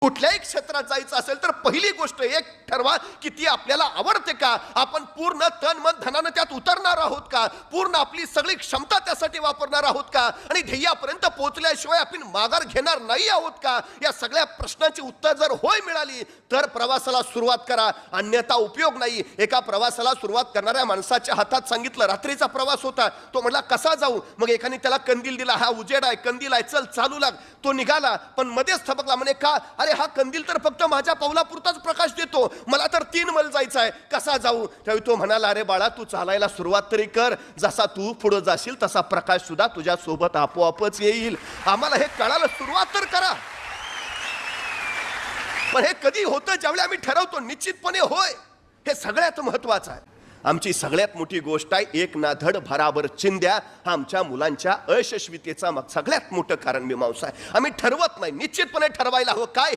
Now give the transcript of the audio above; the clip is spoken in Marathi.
कुठल्याही क्षेत्रात जायचं असेल तर पहिली गोष्ट एक ठरवा की ती आपल्याला आवडते का, आपण पूर्ण तन मन धनानं त्यात उतरणार आहोत का, पूर्ण आपली सगळी क्षमता त्यासाठी वापरणार आहोत का, आणि ध्येयापर्यंत पोहोचल्याशिवाय आपण माघार घेणार नाही आहोत का. या सगळ्या प्रश्नांची उत्तर जर होय मिळाली तर प्रवासाला सुरुवात करा, अन्यथा उपयोग नाही. एका प्रवासाला सुरुवात करणाऱ्या माणसाच्या हातात सांगितलं, रात्रीचा प्रवास होता, तो म्हणला कसा जाऊ, मग एकाने त्याला कंदील दिला, हा उजेड आहे, कंदील आहे, चल चालू लाग. तो निघाला पण मध्येच थबकला, म्हणे का, अरे हा कंदील तर फक्त माझ्या पावलापुरताच प्रकाश देतो, मला तर 3 मैल जायचं आहे, कसा जाऊ. त्यावेळी तो म्हणाला, अरे बाळा तू चालायला सुरुवात तरी कर, जसा तू पुढे जाशील तसा प्रकाश सुद्धा तुझ्या सोबत आपोआपच येईल. आम्हाला हे कळायला सुरुवात तर करा. पण हे कधी होतं, ज्यावेळी आम्ही ठरवतो निश्चितपणे होय, हे सगळ्यात महत्वाचं आहे. आमची सगळ्यात मोठी गोष्ट आहे, एक ना धड भराभर चिंध्या हा आमच्या मुलांच्या अयशस्वीतेचा सगळ्यात मोठं कारण मीमांसा आहे. आम्ही ठरवत नाही, निश्चितपणे ठरवायला हवं काय